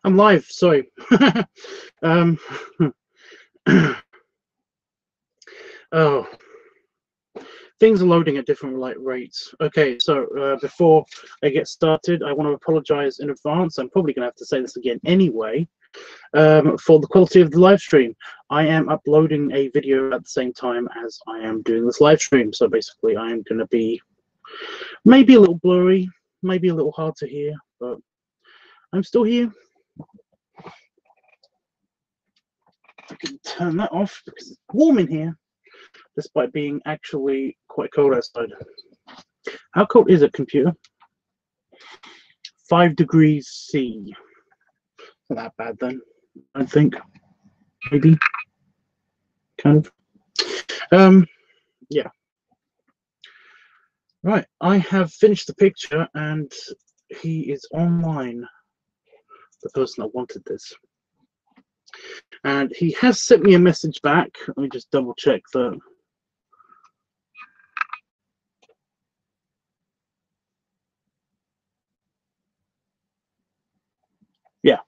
I'm live, sorry. Oh, things are loading at different rates. Okay, so before I get started, I want to apologize in advance. I'm probably going to have to say this again anyway. For the quality of the live stream, I am uploading a video at the same time as I am doing this live stream. So basically, I am going to be maybe a little blurry, maybe a little hard to hear, but I'm still here. I can turn that off because it's warm in here, despite being actually quite cold outside. How cold is it, computer? 5 degrees C. Not that bad then, I think. Maybe. Kind of. Yeah. Right, I have finished the picture and he is online, the person that wanted this. And he has sent me a message back. Let me just double check that. Yeah.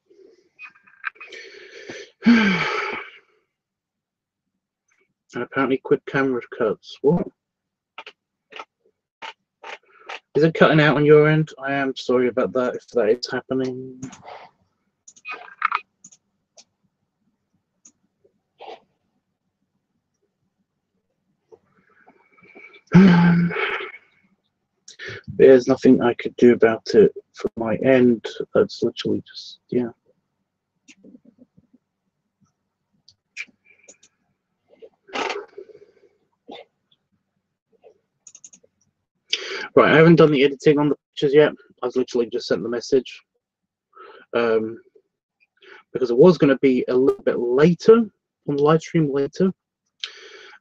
And apparently quick camera cuts. What? Is it cutting out on your end? I am sorry about that if that is happening. There's nothing I could do about it from my end. That's literally just, yeah. Right, I haven't done the editing on the pictures yet. I've literally just sent the message. Because it was going to be a little bit later, on the live stream later.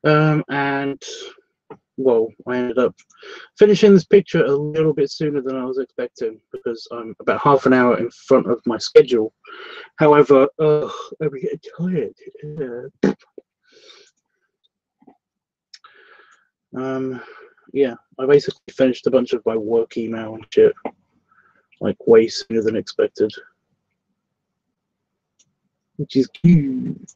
And, well, I ended up finishing this picture a little bit sooner than I was expecting because I'm about half an hour in front of my schedule. However, I'm getting tired. Yeah, I basically finished a bunch of my work email and shit, like way sooner than expected, which is huge.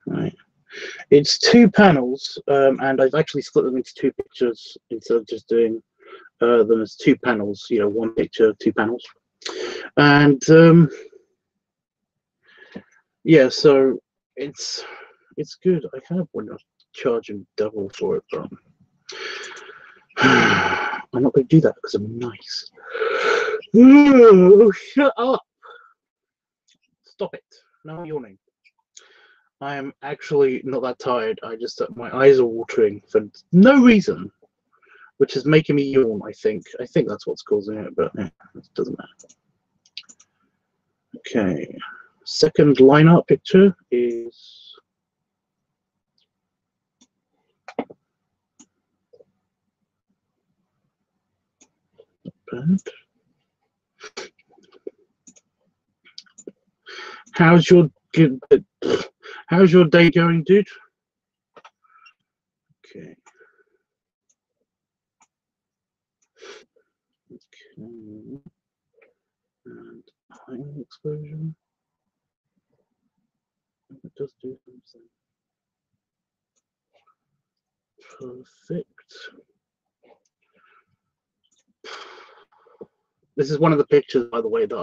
Right. It's 2 panels, and I've actually split them into 2 pictures instead of just doing them as 2 panels. You know, 1 picture, 2 panels, and yeah. So it's good. I kind of want to charge him double for it, but I'm not going to do that because I'm nice. Shut up! Stop it! No yawning. I am actually not that tired. I just my eyes are watering for no reason, which is making me yawn. I think that's what's causing it, but it doesn't matter. Okay, second lineup picture is bad. How's your day going, dude? Okay. Okay. And high exposure. It does do something. Perfect. This is one of the pictures, by the way, that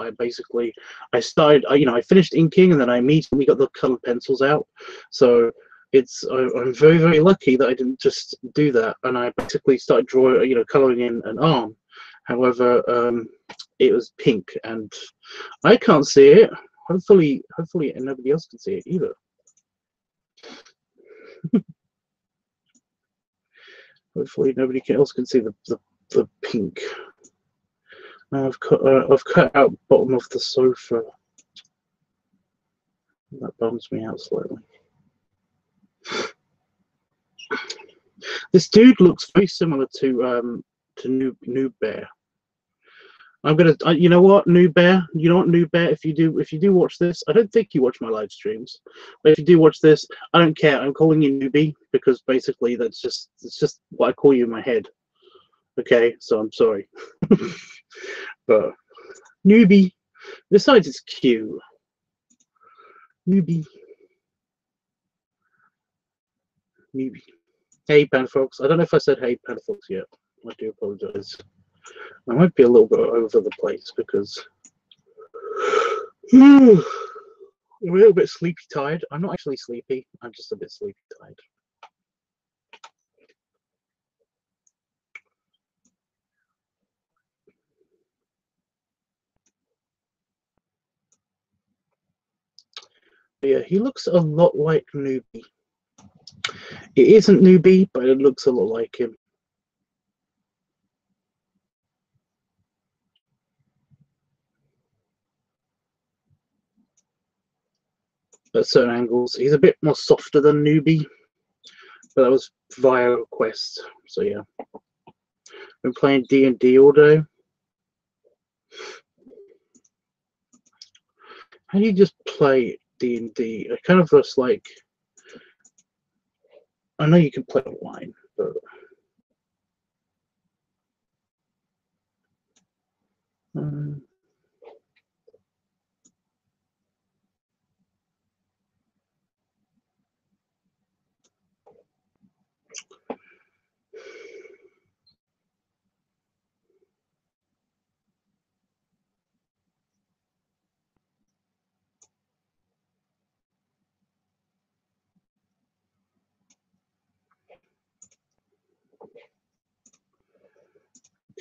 I started, I finished inking and then I immediately got the colored pencils out. So I'm very, very lucky that I didn't just do that. And I basically started drawing, coloring in an arm. However, it was pink and I can't see it. Hopefully nobody else can see it either. Hopefully nobody else can see the pink. I've cut out bottom of the sofa. That bums me out slightly. This dude looks very similar to Noob Bear. I'm gonna, you know what, New Bear, you know what, New Bear, if you do watch this, I don't think you watch my live streams, but if you do watch this, I don't care. I'm calling you newbie because basically it's just what I call you in my head. Okay, so I'm sorry, but newbie. Besides, it's cute. Newbie, newbie. Hey, Panfox. I don't know if I said hey, Panfox yet. I do apologize. I might be a little bit over the place because I'm a little bit sleepy tired. I'm not actually sleepy. I'm just a bit sleepy tired. But yeah, he looks a lot like Newbie. It isn't Newbie, but it looks a lot like him. At certain angles, he's a bit more softer than Newbie, but that was via request. So yeah, been playing D&D all day. How do you just play D&D? I kind of just like, I know you can play online, but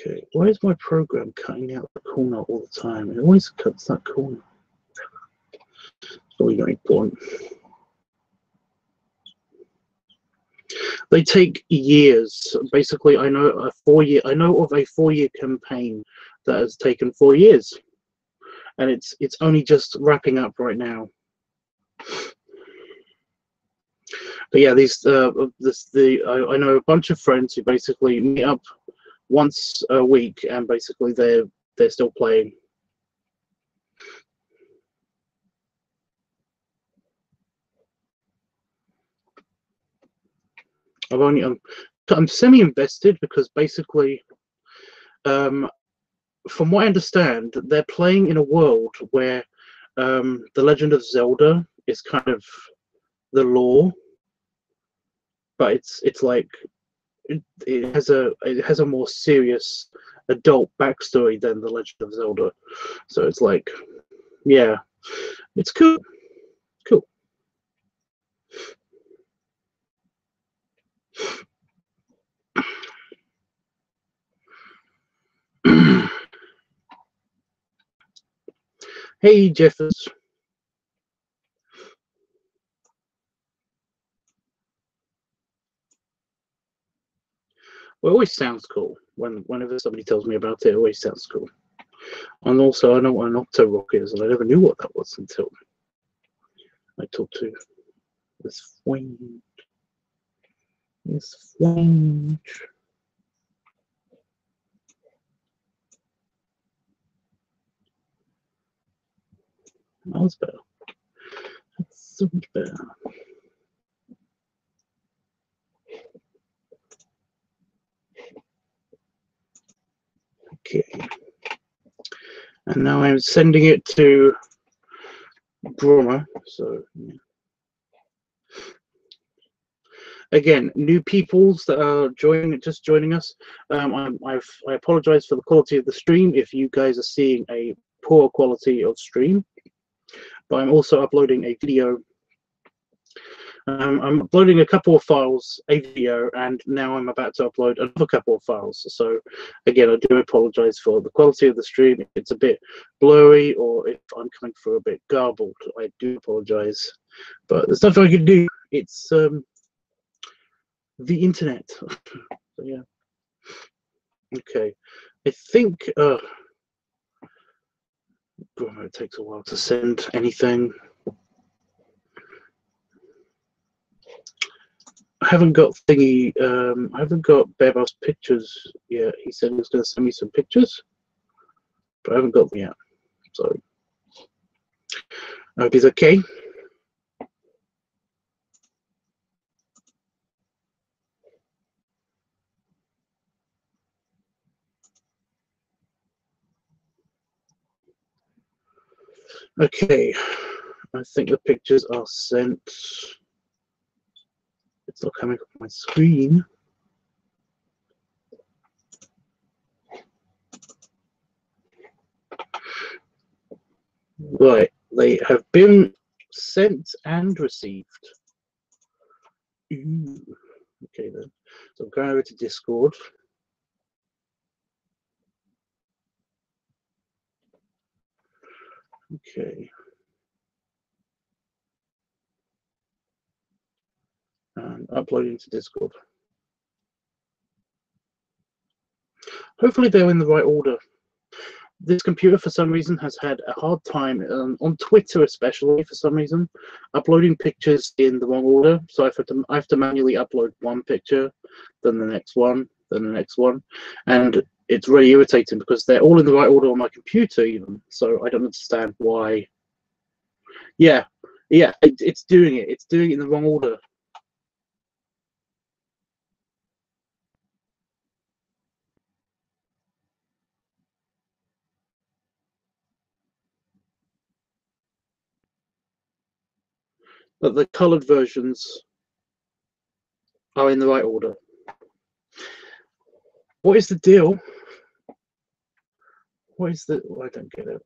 okay. Why is my program cutting out the corner all the time? It always cuts that corner. It's probably not important. They take years. Basically, I know of a 4-year campaign that has taken 4 years, and it's only just wrapping up right now. But yeah, I know a bunch of friends who basically meet up once a week, and basically they're still playing. I'm semi-invested because basically, from what I understand, they're playing in a world where The Legend of Zelda is kind of the lore, but it's like it has a more serious adult backstory than The Legend of Zelda. So it's like, yeah, it's cool. Cool. Hey, Jeffers. Well, it always sounds cool whenever somebody tells me about it. It always sounds cool. And also, I know what an Octo Rock is, and I never knew what that was until I talked to this friend. This friend. That was better. That's so much better. Okay. And now I'm sending it to Drummer. So yeah. Again, new peoples that are just joining us. I apologize for the quality of the stream if you guys are seeing a poor quality of stream, but I'm also uploading a video. I'm uploading a couple of files, a video, and now I'm about to upload another couple of files. So again, I do apologize for the quality of the stream. If it's a bit blurry or if I'm coming through a bit garbled, I do apologize. But there's nothing I can do. It's the internet. So yeah. Okay. I think it takes a while to send anything. I haven't got thingy. I haven't got Bebos pictures yet. He said he was going to send me some pictures. but I haven't got them yet. So I hope he's okay. Okay, I think the pictures are sent. It's not coming up on my screen. Right, they have been sent and received. Ooh. Okay then. So I'm going over to Discord. Okay. And uploading to Discord. Hopefully they're in the right order. This computer, for some reason, has had a hard time, on Twitter especially, for some reason, uploading pictures in the wrong order. So I have to manually upload one picture, then the next one, then the next one. And it's really irritating because they're all in the right order on my computer even. So I don't understand why. Yeah, it's doing it. It's doing it in the wrong order. But the colored versions are in the right order. What is the deal? What is the... I don't get it.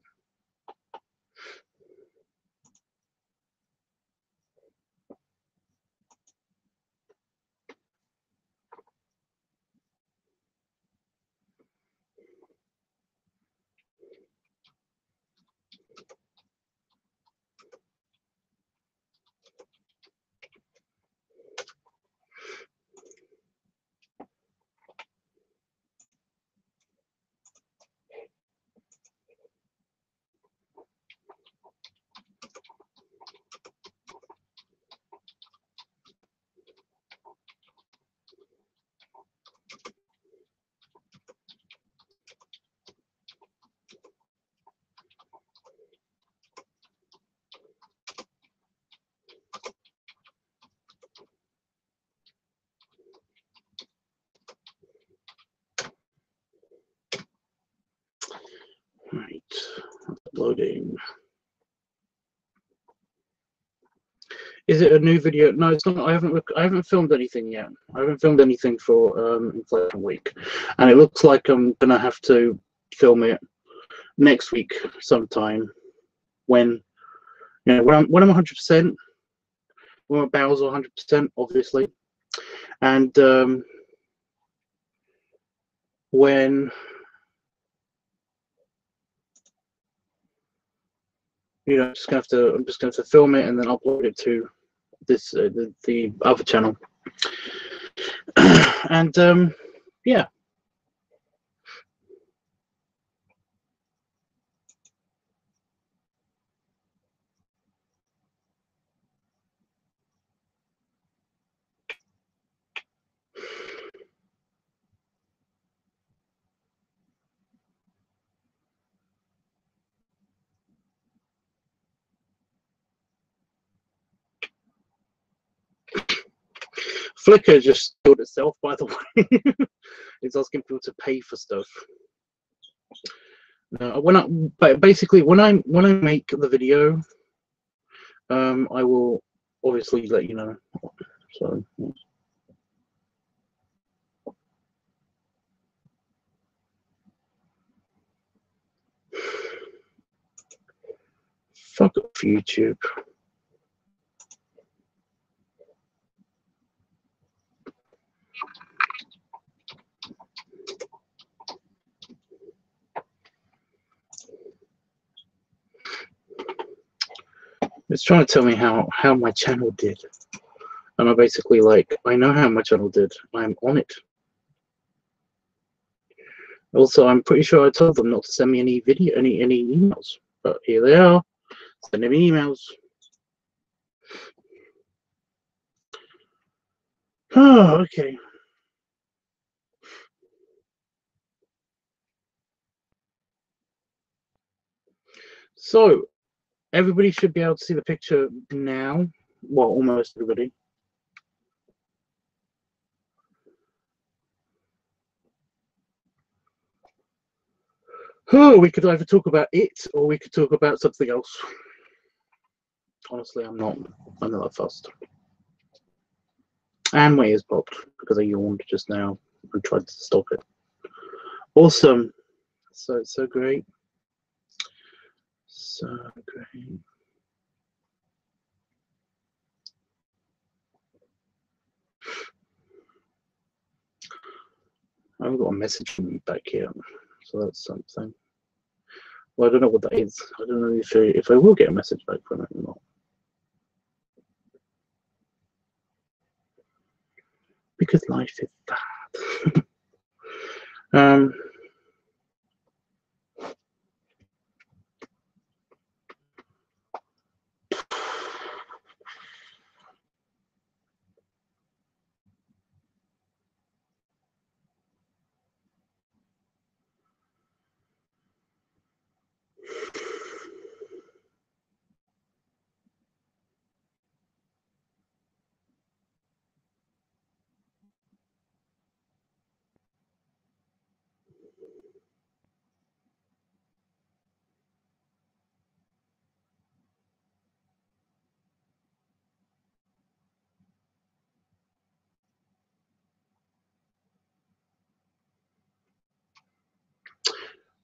Right, uploading. Is it a new video? No, it's not. I haven't filmed anything yet. I haven't filmed anything for Inflation Week, and it looks like I'm gonna have to film it next week sometime. When when I'm 100%, when my bowels are 100%, obviously, and when I'm just gonna have to film it and then upload it to this the other channel. And yeah. Flickr just killed itself, by the way. It's asking people to pay for stuff. Basically when I make the video, I will obviously let you know. So fuck off YouTube. It's trying to tell me how my channel did, and I basically I know how my channel did. I'm on it. Also, I'm pretty sure I told them not to send me any emails, but here they are, sending me emails. Oh, okay. So everybody should be able to see the picture now. Well, almost everybody. Oh, we could either talk about it or we could talk about something else. Honestly, I'm not that fussed. And my ears popped because I yawned just now and tried to stop it. Awesome. So great. So great. I haven't got a message from you back here, so that's something. Well, I don't know what that is. I don't know if I will get a message back from it or not. Because life is bad.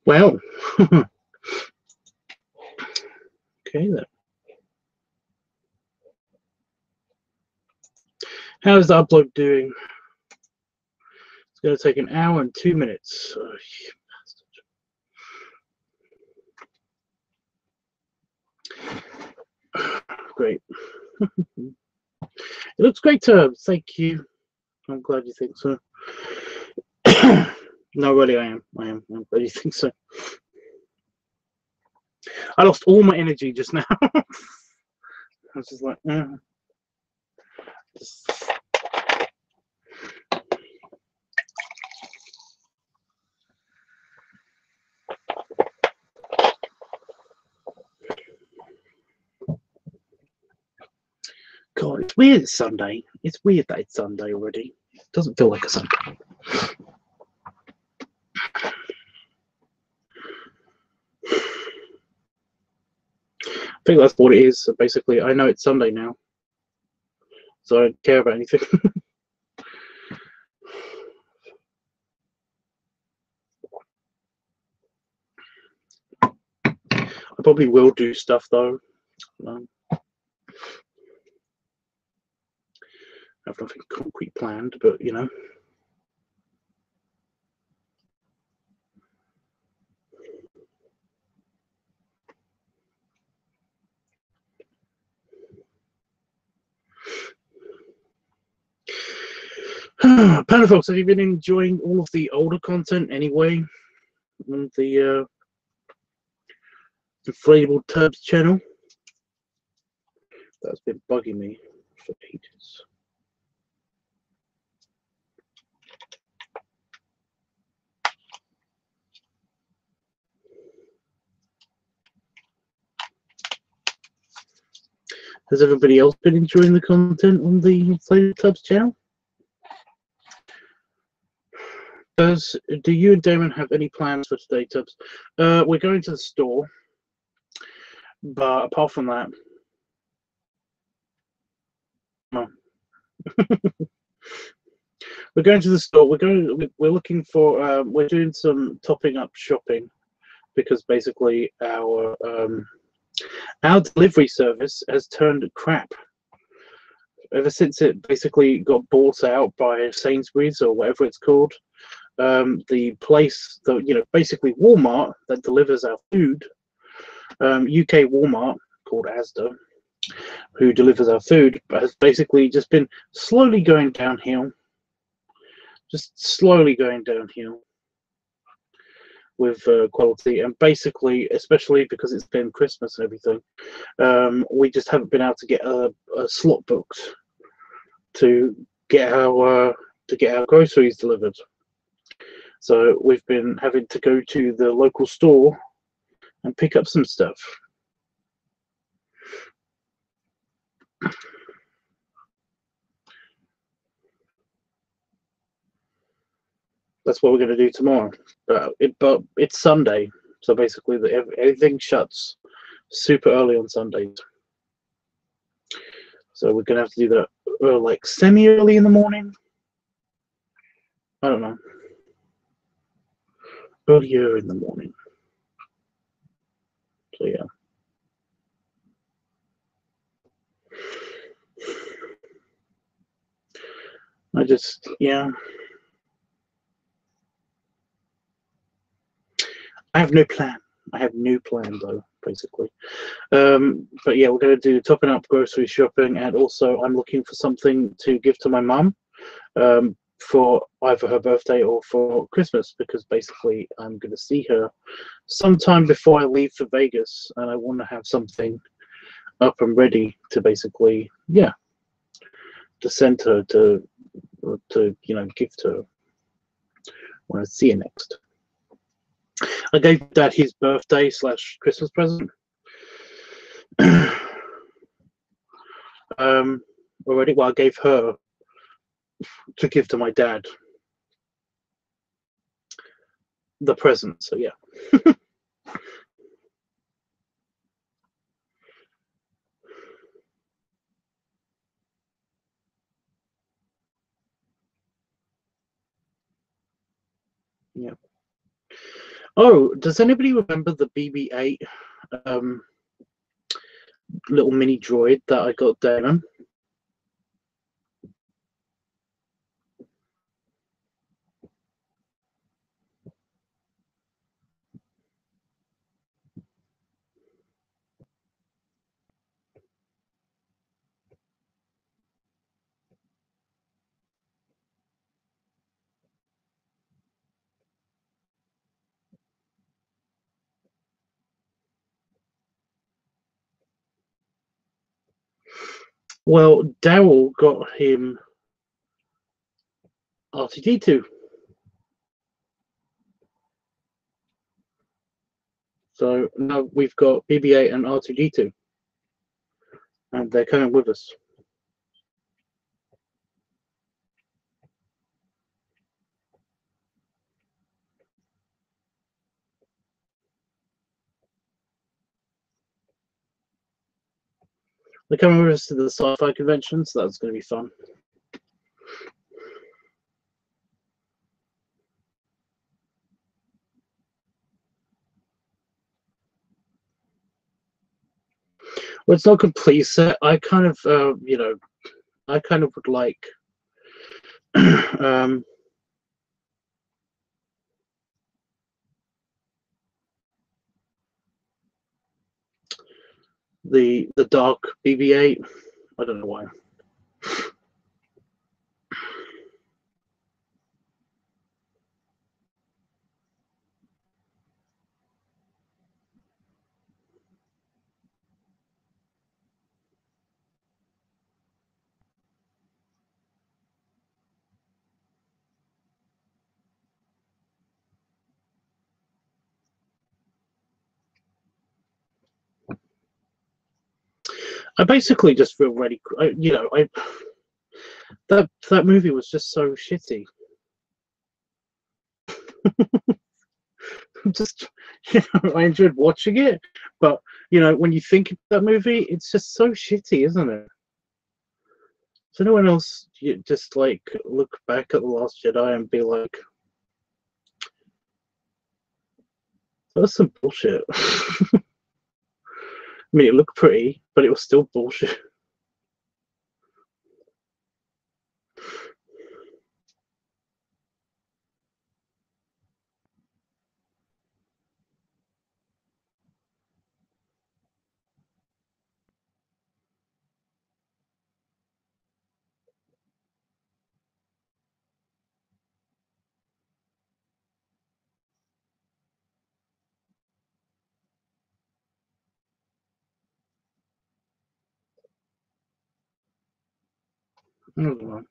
Well, okay then. How's the upload doing? It's going to take 1 hour and 2 minutes. Oh, great. It looks great, Tubbs. Thank you. I'm glad you think so. No, really, I am. I'm glad you think so. I lost all my energy just now. I was just like, God, it's weird it's Sunday. It's weird that it's Sunday already. It doesn't feel like a Sunday. I think that's what it is. So basically, I know it's Sunday now, so I don't care about anything. I probably will do stuff though. I have nothing concrete planned, but you know. Panda folks, have you been enjoying all of the older content anyway on the Inflatable Tubbs channel? That's been bugging me for ages. Has everybody else been enjoying the content on the Inflatable Tubbs channel? Do you and Damon have any plans for today, Tubbs? We're going to the store, but apart from that, no. We're going to the store. We're looking for. We're doing some topping up shopping because basically our delivery service has turned crap. Ever since it basically got bought out by Sainsbury's or whatever it's called, the place, basically Walmart that delivers our food, UK Walmart called Asda, who delivers our food, has basically just been slowly going downhill. Just slowly going downhill with quality, and basically, especially because it's been Christmas and everything, we just haven't been able to get a slot booked to get our groceries delivered. So we've been having to go to the local store and pick up some stuff. That's what we're going to do tomorrow. But it's Sunday, so basically everything shuts super early on Sundays. So we're going to have to do that like semi-early in the morning. I don't know. Earlier in the morning. So yeah. Yeah. I have no plan. I have no plan though, basically. But yeah, we're going to do topping up grocery shopping, and also I'm looking for something to give to my mum for either her birthday or for Christmas, because basically I'm going to see her sometime before I leave for Vegas, and I want to have something up and ready to basically, yeah, to send her to give to her when I see her next. I gave Dad his birthday / Christmas present already. Well, I gave her to give to my dad the present. So yeah. Yeah. Oh, does anybody remember the BB-8 little mini droid that I got Damon? Well, Daryl got him R2D2. So now we've got BB-8 and R2D2, and they're coming with us. They're coming with us to the sci-fi convention, so that's going to be fun. Well, it's not a complete set. I kind of, I kind of would like the dark BB-8. I don't know why. I basically just feel ready. That movie was just so shitty. Just I enjoyed watching it, but when you think of that movie, it's just so shitty, isn't it? Does anyone else just like look back at The Last Jedi and be like, that's some bullshit? I mean, it looked pretty, but it was still bullshit. I don't know.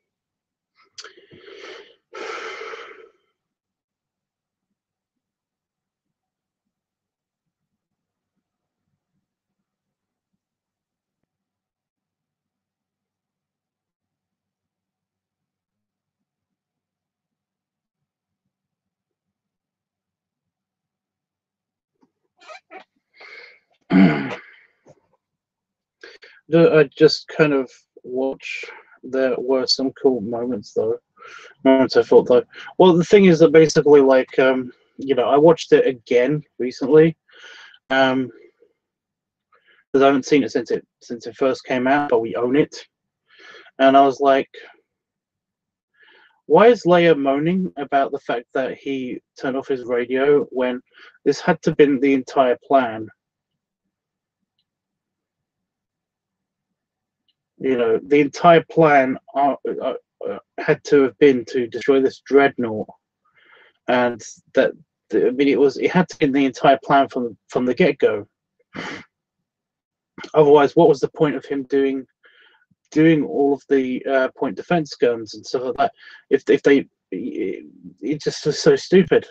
I just kind of watch. There were some cool moments though. Moments I thought though. Well, the thing is that basically, like, you know, I watched it again recently. Because I haven't seen it since it first came out, but we own it. And I was like, why is Leia moaning about the fact that he turned off his radio when this had to have been the entire plan? You know, the entire plan had to have been to destroy this dreadnought, and that, I mean, it had to be the entire plan from the get-go. Otherwise, what was the point of him doing all of the point defense guns and stuff like that? If they, it just was so stupid.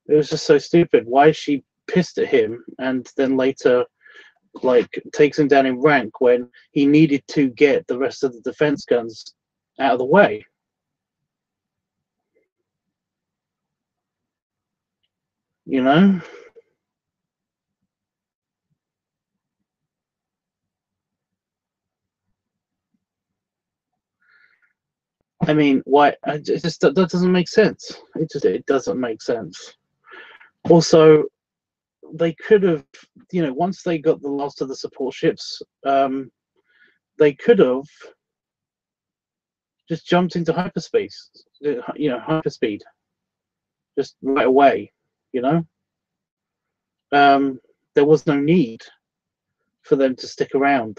It was just so stupid. Why is she pissed at him and then later, like, takes him down in rank when he needed to get the rest of the defense guns out of the way? You know? I mean, why? That doesn't make sense. It doesn't make sense. Also, they could have, you know, once they got the last of the support ships, they could have just jumped into hyperspace, you know, hyperspeed, just right away, you know. There was no need for them to stick around,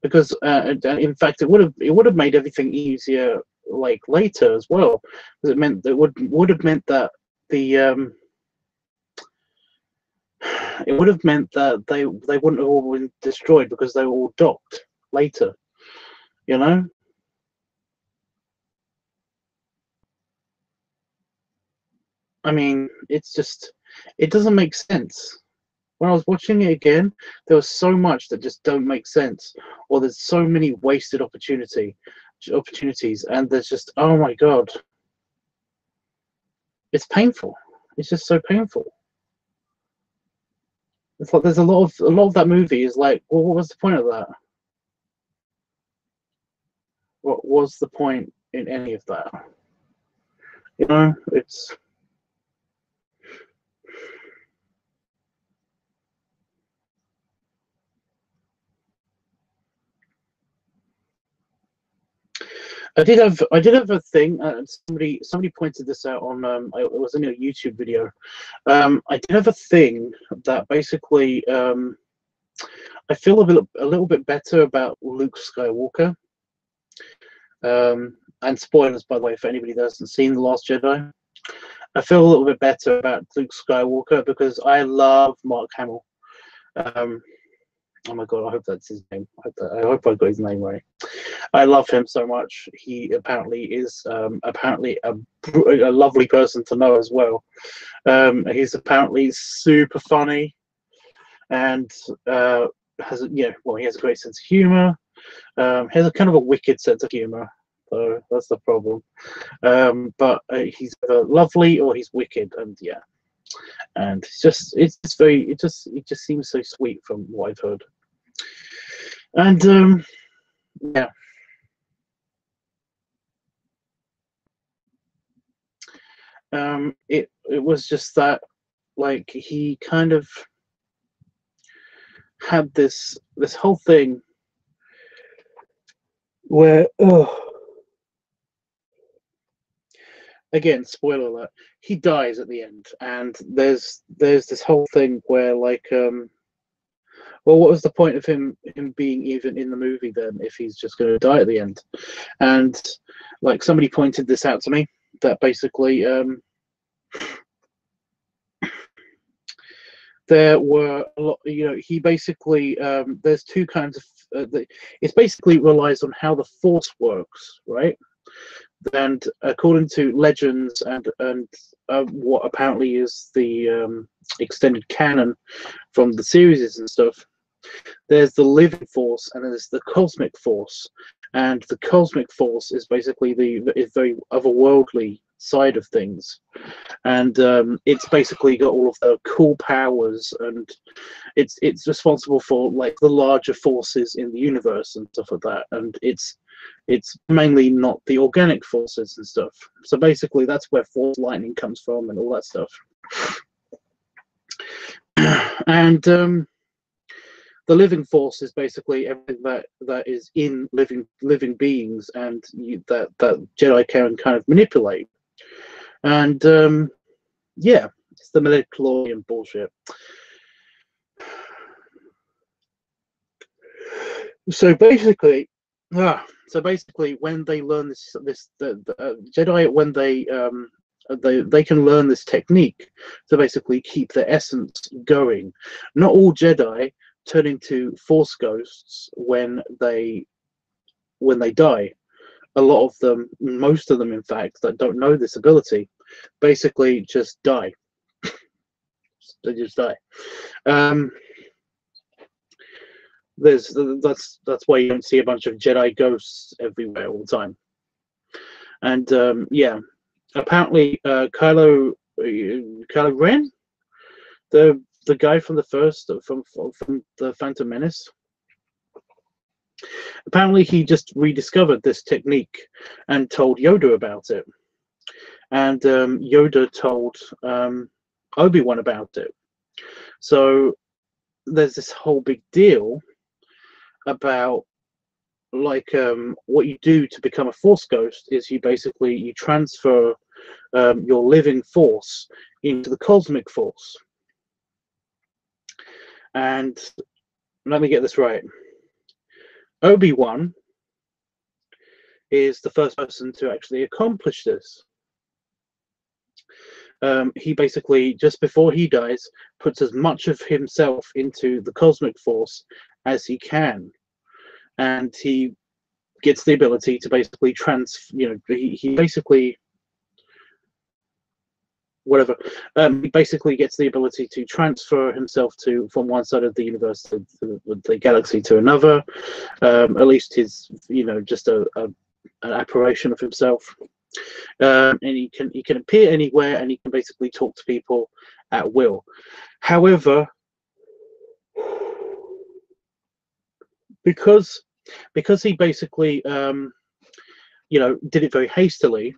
because in fact it would have made everything easier, like, later as well, because it meant that would have meant that the it would have meant that they wouldn't have all been destroyed because they were all docked later, you know. I mean, it's just, it doesn't make sense. When I was watching it again, there was so much that just don't make sense, or there's so many wasted opportunities, and there's just, oh my god, it's painful. It's just so painful. It's like there's a lot of that movie is like, well, what was the point of that? What was the point in any of that? You know, it's. I did have a thing. Somebody pointed this out on. It was in a YouTube video. I did have a thing that basically, I feel a little bit better about Luke Skywalker. And spoilers, by the way, for anybody that hasn't seen The Last Jedi. I feel a little bit better about Luke Skywalker because I love Mark Hamill. Oh my god, I hope that's his name. I hope I got his name right. I love him so much. He apparently is apparently a lovely person to know as well. He's apparently super funny, and has, you know, well, he has a great sense of humor. He has a kind of a wicked sense of humor, so that's the problem. But he's either lovely or he's wicked, and yeah, and it just seems so sweet from what I've heard. And yeah, it was just that, like, he kind of had this whole thing where, again, spoiler alert, he dies at the end, and there's this whole thing where, like, well, what was the point of him being even in the movie then if he's just going to die at the end? And, like, somebody pointed this out to me, that basically there were a lot, you know, he basically there's two kinds of it basically relies on how the Force works, right? And according to legends and what apparently is the extended canon from the series and stuff, there's the living force and there's the cosmic force, and the cosmic force is basically is very otherworldly side of things, and it's basically got all of the cool powers, and it's responsible for like the larger forces in the universe and stuff like that, and it's mainly not the organic forces and stuff. So basically that's where force lightning comes from and all that stuff. And the living force is basically everything that is in living beings, and that Jedi can kind of manipulate. And yeah, it's the midichlorian bullshit. So basically, when they learn the Jedi, when they can learn this technique to basically keep their essence going. Not all Jedi turn into Force ghosts when they die. A lot of them, most of them, in fact, that don't know this ability, basically just die. They just die. That's why you don't see a bunch of Jedi ghosts everywhere all the time. And yeah, apparently Kylo Ren, the guy from the Phantom Menace, apparently he just rediscovered this technique and told Yoda about it, and Yoda told Obi-Wan about it. So there's this whole big deal about like what you do to become a Force ghost is you transfer your living force into the cosmic force. And let me get this right. Obi-Wan is the first person to actually accomplish this. He basically, just before he dies, puts as much of himself into the cosmic force as he can, and he gets the ability to basically he basically he basically gets the ability to transfer himself from one side of the universe to the galaxy to another. At least he's just an apparition of himself. And he can appear anywhere, and he can basically talk to people at will. However, because he basically did it very hastily,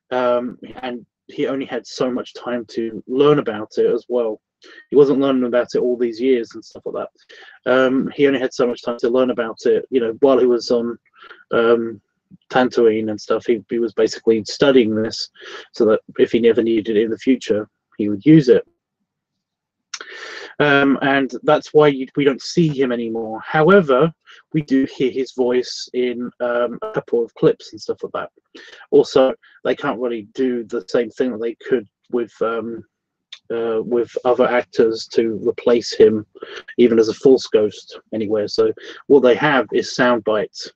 and he only had so much time to learn about it as well. He wasn't learning about it all these years and stuff like that. He only had so much time to learn about it, while he was on Tatooine and stuff. He was basically studying this so that if he never needed it in the future, he would use it. And that's why we don't see him anymore. However, we do hear his voice in a couple of clips and stuff like that. Also, they can't really do the same thing that they could with other actors to replace him, even as a Force ghost anywhere. So what they have is sound bites.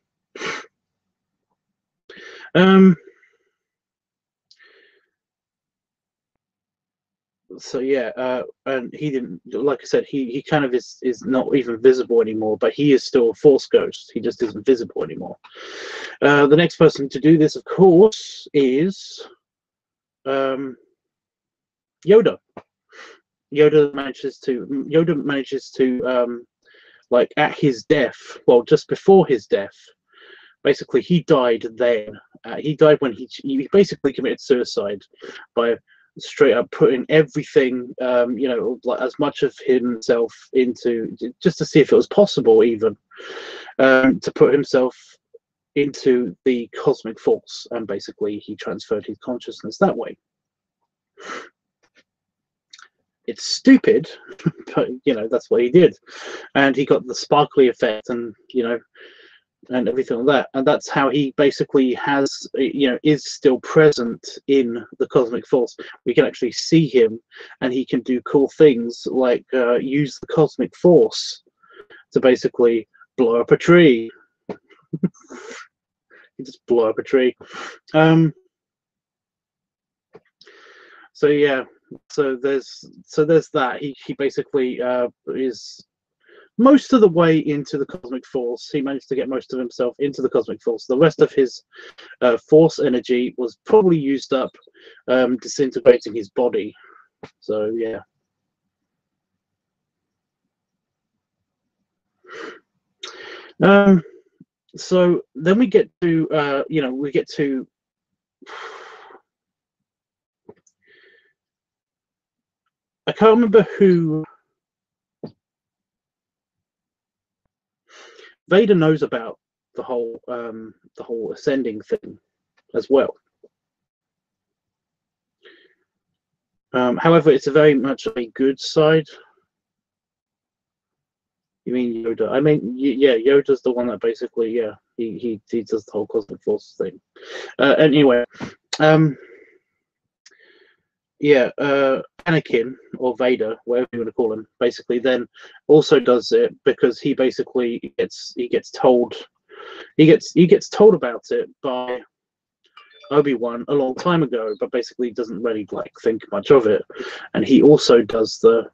So yeah, and he didn't, like I said, he kind of is not even visible anymore, but he is still a Force ghost. He just isn't visible anymore. The next person to do this, of course, is Yoda. Yoda manages to like at his death, well, just before his death, basically he died then. He died when he basically committed suicide by straight up putting everything, like as much of himself into, just to see if it was possible even, to put himself into the cosmic force, and basically he transferred his consciousness that way. It's stupid, but that's what he did, and he got the sparkly effect, and and everything like that, and that's how he basically has, is still present in the cosmic force. We can actually see him, and he can do cool things like use the cosmic force to basically blow up a tree. He just blow up a tree. So yeah, so there's that. He basically is most of the way into the cosmic force. He managed to get most of himself into the cosmic force. The rest of his force energy was probably used up disintegrating his body. So yeah. So then we get to we get to I can't remember who. Vader knows about the whole ascending thing as well. However, it's a very much a good side. You mean Yoda? I mean, yeah, Yoda's the one that basically, yeah, he does the whole cosmic force thing. Anyway, yeah, Anakin or Vader, whatever you want to call him, basically then also does it because he basically gets told about it by Obi-Wan a long time ago, but basically doesn't really like think much of it, and he also does the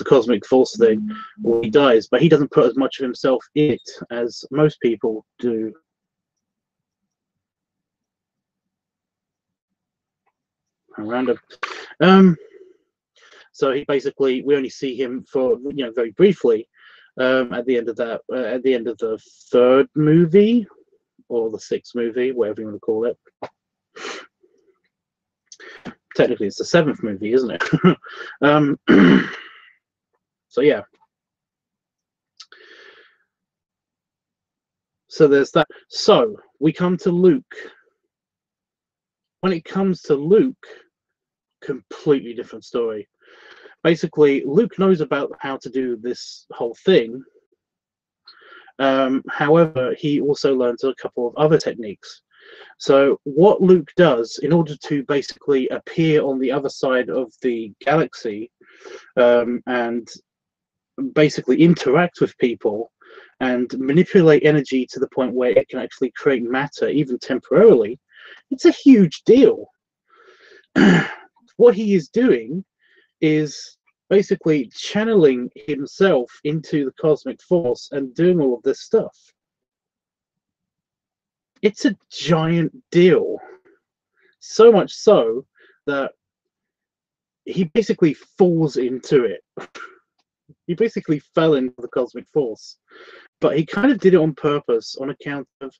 cosmic force thing when he dies, but he doesn't put as much of himself in it as most people do. Random. So he basically, we only see him for very briefly at the end of that at the end of the third movie or the sixth movie, whatever you want to call it. Technically, it's the seventh movie, isn't it? So yeah. So there's that. So we come to Luke. When it comes to Luke, completely different story. Basically, Luke knows about how to do this whole thing. However, he also learns a couple of other techniques. So what Luke does in order to basically appear on the other side of the galaxy and basically interact with people and manipulate energy to the point where it can actually create matter, even temporarily, it's a huge deal. What he is doing is basically channeling himself into the cosmic force and doing all of this stuff. It's a giant deal. So much so that he basically falls into it. He basically fell into the cosmic force. But he kind of did it on purpose on account of,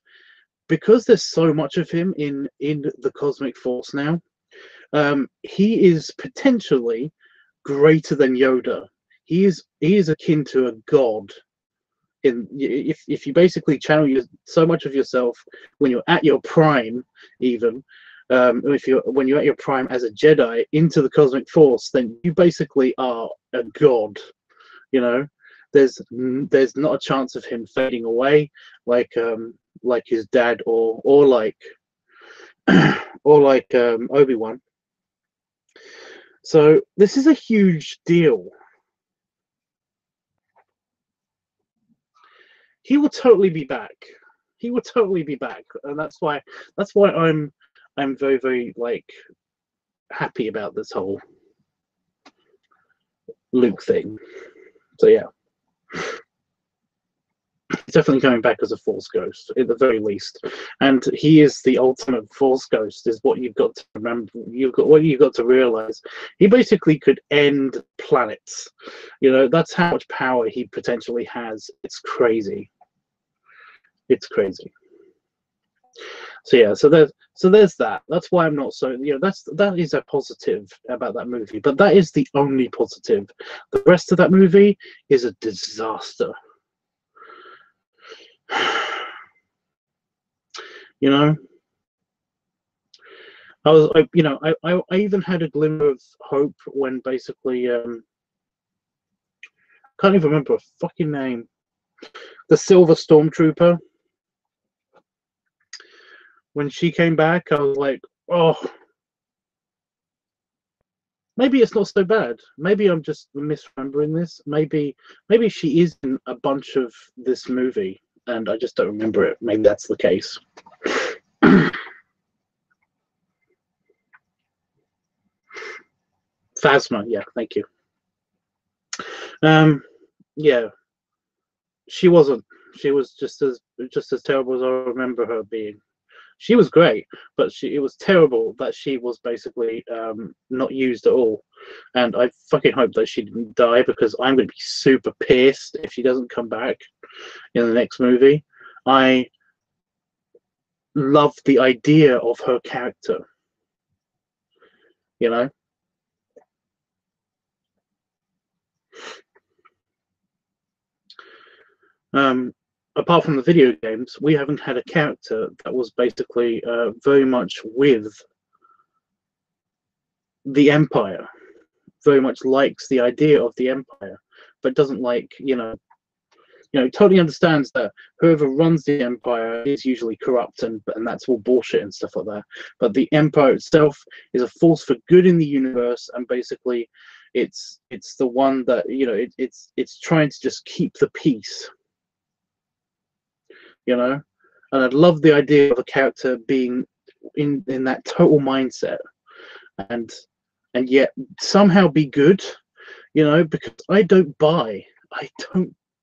because there's so much of him in the cosmic force now, he is potentially greater than Yoda. He is akin to a god. If you basically channel so much of yourself when you're at your prime, even when you're at your prime as a Jedi into the cosmic force, then you basically are a god. There's not a chance of him fading away like his dad or like Obi-Wan. So this is a huge deal. He will totally be back. He will totally be back, and that's why I'm very, very happy about this whole Luke thing. So yeah, he's definitely coming back as a Force ghost at the very least, and he is the ultimate Force ghost. Is what you've got to remember. What you've got to realize. He basically could end planets. That's how much power he potentially has. It's crazy. It's crazy. So yeah, so there's that. That's why I'm not so that is a positive about that movie, but that is the only positive. The rest of that movie is a disaster. I even had a glimmer of hope when basically can't even remember a fucking name. The Silver Stormtrooper. When she came back, I was like, oh, maybe it's not so bad. Maybe I'm just misremembering this. Maybe she is in a bunch of this movie and I just don't remember it. Maybe that's the case. Phasma, yeah, thank you. yeah, she wasn't. She was just as terrible as I remember her being. She was great, but it was terrible that she was basically not used at all. And I fucking hope that she didn't die, because I'm going to be super pissed if she doesn't come back in the next movie. I love the idea of her character, you know. Apart from the video games, we haven't had a character that was basically very much with the Empire, very much likes the idea of the Empire, but doesn't like, totally understands that whoever runs the Empire is usually corrupt, and that's all bullshit and stuff like that. But the Empire itself is a force for good in the universe, and basically, it's the one that it's trying to just keep the peace. And I'd love the idea of a character being in that total mindset, and yet somehow be good, because I don't buy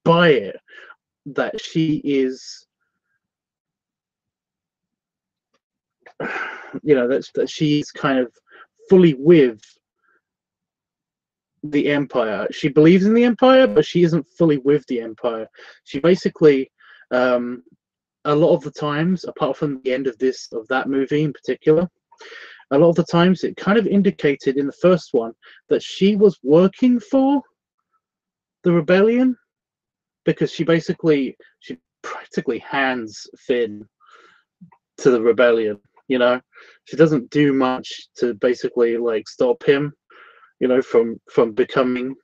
it that she is, that she's kind of fully with the Empire. She believes in the Empire, but she isn't fully with the Empire. She basically, a lot of the times, apart from the end of that movie in particular, a lot of the times it kind of indicated in the first one that she was working for the rebellion, because she practically hands Finn to the rebellion. She doesn't do much to basically like stop him, from becoming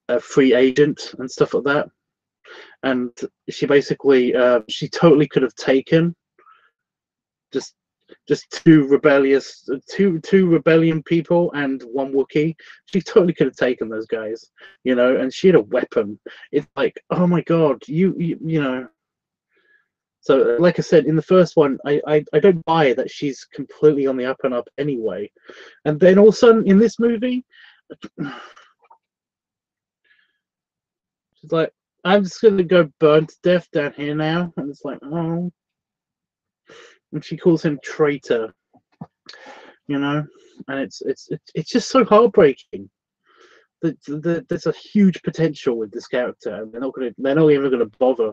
a free agent and stuff like that. And she basically, she totally could have taken just two rebellion people and one Wookiee. She totally could have taken those guys, and she had a weapon. It's like, oh my god, you know. So, like I said, in the first one, I don't buy that she's completely on the up and up anyway. And then all of a sudden, in this movie, she's like, I'm just going to go burn to death down here now. And it's like, oh. And she calls him traitor, and it's just so heartbreaking. There's a huge potential with this character, and they're not even going to bother,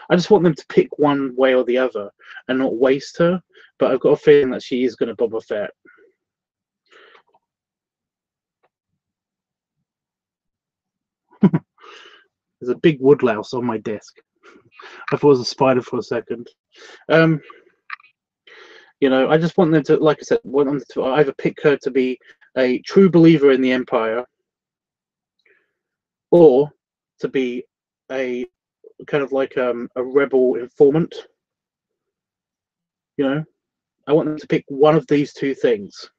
I just want them to pick one way or the other and not waste her. But I've got a feeling that she is going to Boba Fett. There's a big woodlouse on my desk. I thought it was a spider for a second. I just want them to, like I said, want them to either pick her to be a true believer in the Empire, or to be a kind of like a rebel informant. I want them to pick one of these two things.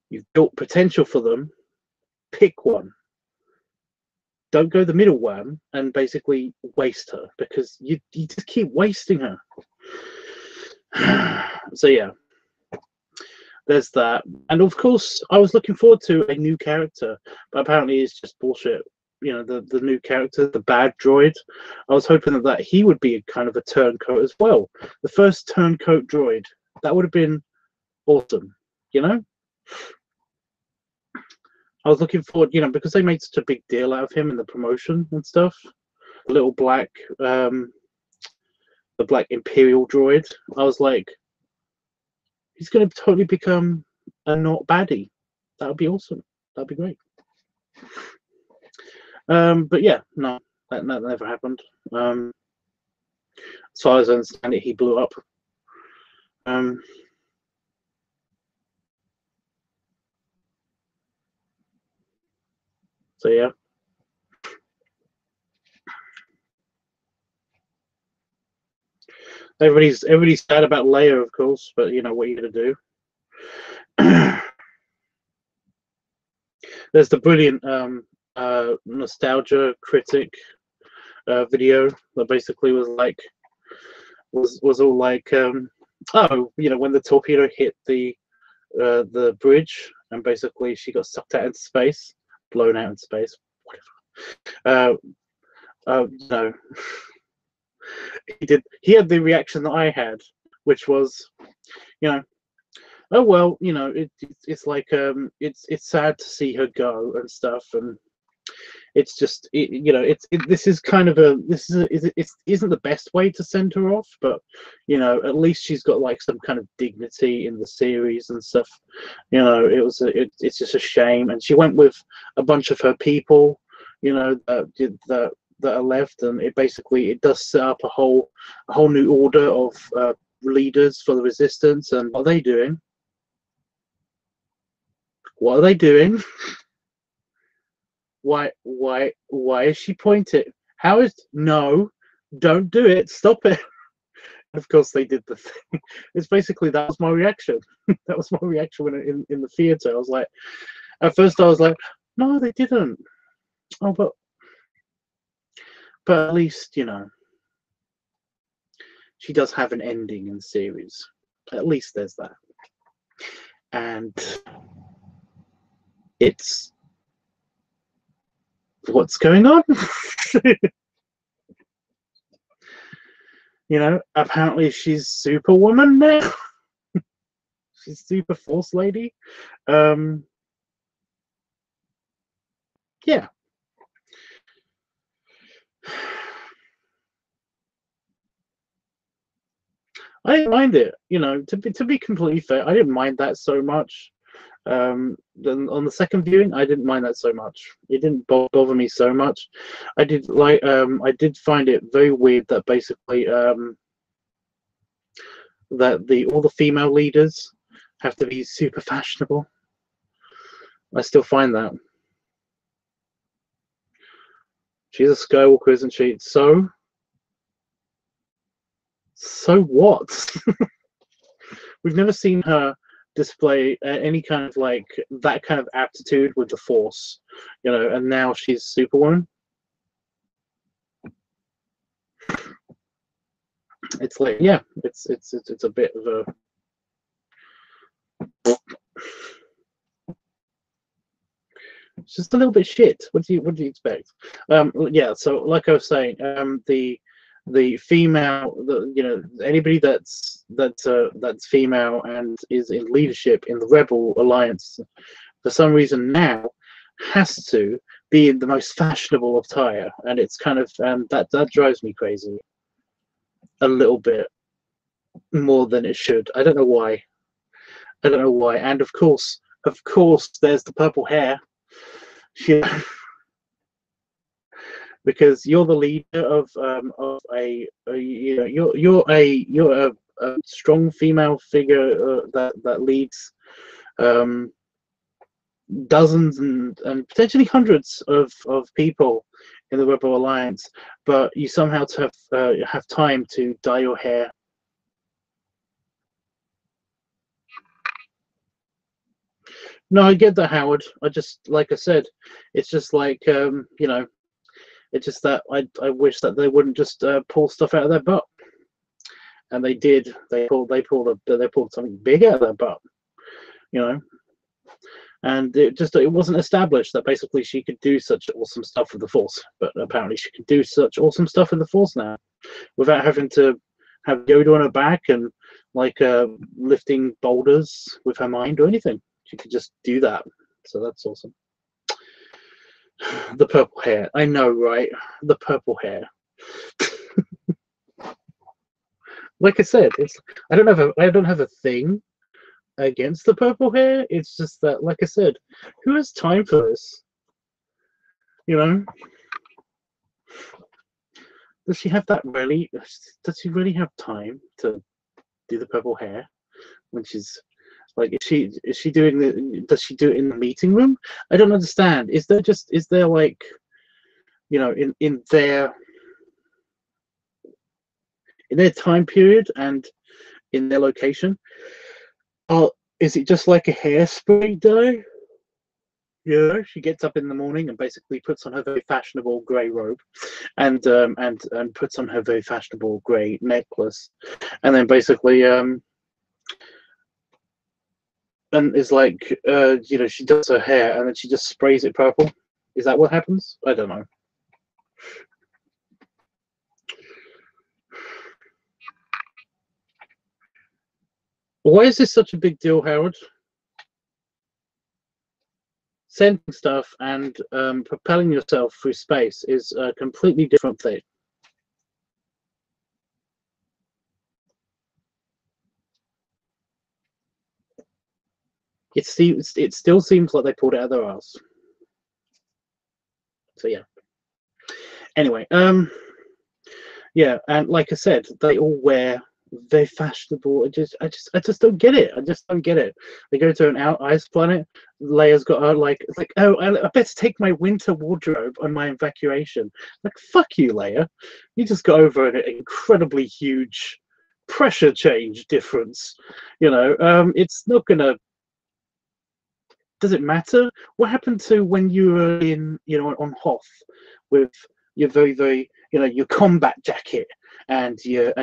You've built potential for them. Pick one. Don't go the middle one and basically waste her, because you just keep wasting her. So yeah, there's that. And of course, I was looking forward to a new character, but apparently it's just bullshit. The new character, the bad droid. I was hoping that he would be kind of a turncoat as well. The first turncoat droid. That would have been awesome, I was looking forward, because they made such a big deal out of him in the promotion and stuff. The little black, the black Imperial droid. I was like, he's going to totally become a not baddie. That would be awesome. That'd be great. But yeah, no, that never happened. As far as I understand it, he blew up. So yeah. Everybody's sad about Leia, of course, but what are you gonna do? There's the brilliant nostalgia critic video that basically was all like, oh, when the torpedo hit the bridge, and basically she got sucked out into space, blown out in space, whatever. No, he had the reaction that I had, which was, you know, oh well, you know, it's like it's sad to see her go and stuff, and it's just you know, this is kind of it isn't the best way to send her off, but you know, at least she's got like some kind of dignity in the series and stuff. You know, it's just a shame, and she went with a bunch of her people, you know, that are left, and it does set up a whole new order of leaders for the resistance. And what are they doing? What are they doing? Why is she pointing? How is no? Don't do it! Stop it! And of course they did the thing. It's basically, that was my reaction. That was my reaction when in the theater. I was like, at first I was like, no, they didn't. Oh, but at least, you know, she does have an ending in the series. At least there's that. And it's what's going on? You know, apparently she's Superwoman now. She's Super Force Lady. Yeah. I didn't mind it, you know, to be completely fair, I didn't mind that so much. Then on the second viewing, I didn't mind that so much. It didn't bother me so much. I did find it very weird that basically that all the female leaders have to be super fashionable. I still find that. She's a Skywalker, isn't she? So what? We've never seen her display any kind of like that kind of aptitude with the Force, you know, and now she's Superwoman. It's like, yeah, it's a bit of a, it's just a little bit shit. What do you expect? Yeah, so like I was saying, the female, you know, anybody that's female and is in leadership in the Rebel Alliance, for some reason now has to be in the most fashionable attire, and it's kind of that drives me crazy a little bit more than it should. I don't know why. And of course, there's the purple hair. Yeah. Because you're the leader of a you know, you're a strong female figure that leads dozens and potentially hundreds of people in the Rebel Alliance, but you somehow have time to dye your hair. No, I get that, Howard. I just, like I said, it's just like you know, it's just that I wish that they wouldn't just pull stuff out of their butt, and they did. They pulled something big out of their butt, you know. And it wasn't established that basically she could do such awesome stuff with the Force, but apparently she can do such awesome stuff with the Force now, without having to have Yoda on her back and like lifting boulders with her mind or anything. She could just do that, so that's awesome. The purple hair, I know, right? The purple hair. Like I said, I don't have a thing against the purple hair. It's just that, like I said, who has time for this? You know? Does she really have time to do the purple hair when she's like, is she doing does she do it in the meeting room? I don't understand. Is there like, you know, in their time period and in their location, is it just like a hairspray dye? You know, she gets up in the morning and basically puts on her very fashionable grey robe, and puts on her very fashionable grey necklace, and then basically and is like, you know, she does her hair and then she just sprays it purple. Is that what happens? I don't know. Why is this such a big deal, Howard? Sending stuff and propelling yourself through space is a completely different thing. It still seems like they pulled it out of their ass. So yeah. Anyway, yeah, and like I said, they all wear very fashionable. I just don't get it. I just don't get it. They go to an ice planet. Leia's got her like, it's like, oh, I better take my winter wardrobe on my evacuation. Like, fuck you, Leia. You just got over an incredibly huge pressure change difference. You know, it's not gonna. Does it matter? What happened to when you were in, you know, on Hoth with your very, you know, your combat jacket and your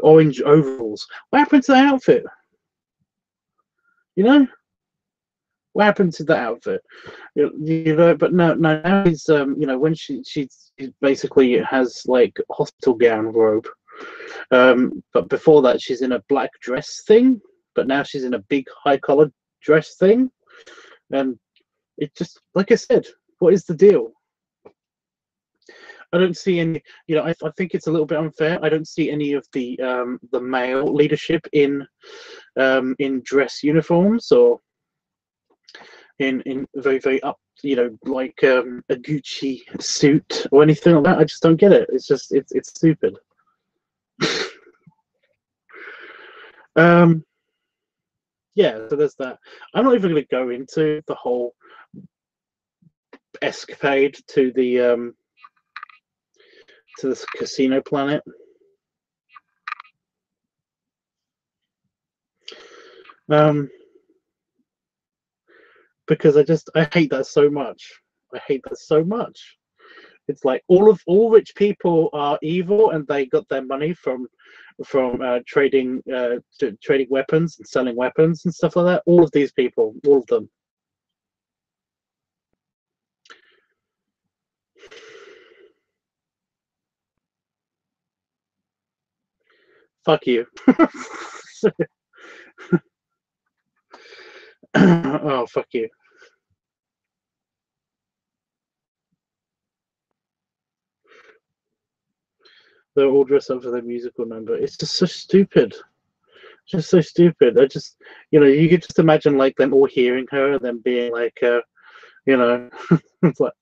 orange overalls? What happened to that outfit? You know, what happened to that outfit? You know, but no, now he's, you know, when she basically has like hospital gown robe, but before that she's in a black dress thing, but now she's in a big high collared dress thing, and it just, like I said, what is the deal? I don't see any, you know, I think it's a little bit unfair. I don't see any of the male leadership in dress uniforms or in very up, you know, like a Gucci suit or anything like that. I just don't get it. It's just it's stupid. Yeah, so there's that. I'm not even going to go into the whole escapade to this casino planet. Because I hate that so much. I hate that so much. It's like all rich people are evil, and they got their money from trading trading weapons and selling weapons and stuff like that. All of these people, all of them. Fuck you. Oh, fuck you. They're all dressed up for their musical number. It's just so stupid. Just so stupid. I just, you know, you could just imagine like them all hearing her, them being like, you know, it's like,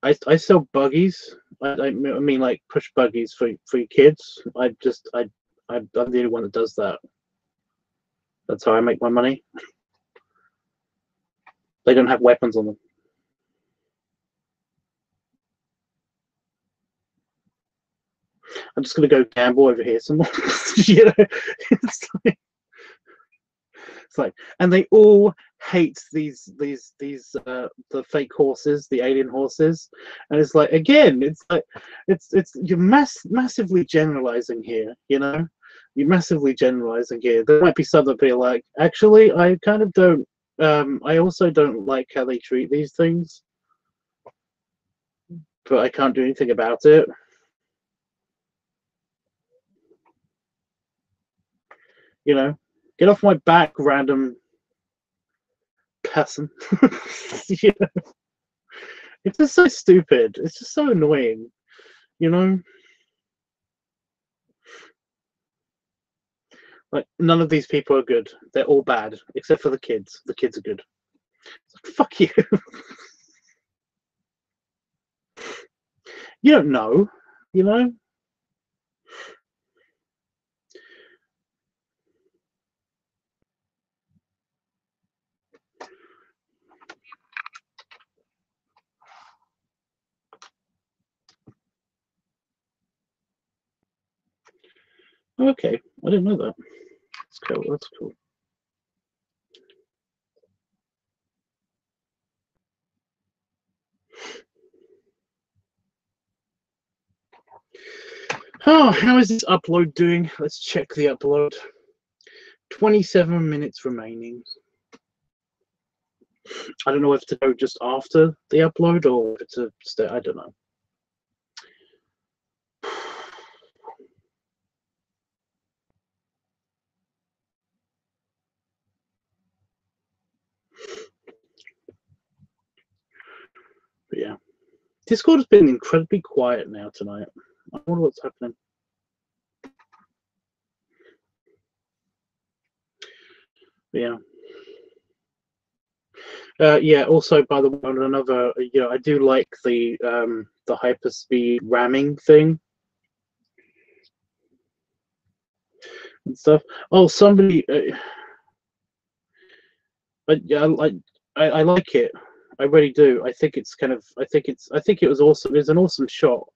I sell buggies. I mean like push buggies for your kids. I'm the only one that does that. That's how I make my money. They don't have weapons on them. I'm just gonna go gamble over here some more. You know, it's like, and they all hate these the fake horses, the alien horses, and it's like, again, it's like it's you're massively generalizing here. You know, you're massively generalizing here. There might be some that be like, actually, I kind of don't. I also don't like how they treat these things, but I can't do anything about it. You know, get off my back, random person. You know? It's just so stupid. It's just so annoying. You know, like none of these people are good. They're all bad, except for the kids. The kids are good. Like, fuck you. You don't know. You know. Okay, I didn't know that. That's cool. That's cool. Oh, how is this upload doing? Let's check the upload. 27 minutes remaining. I don't know if to go just after the upload or to stay. I don't know. But yeah, Discord has been incredibly quiet now tonight. I wonder what's happening. But yeah. Yeah. Also, by the way, on another, I do like the hyperspeed ramming thing and stuff. Oh, somebody. I like it. I really do. I think it's kind of. I think it was awesome. It was an awesome shot,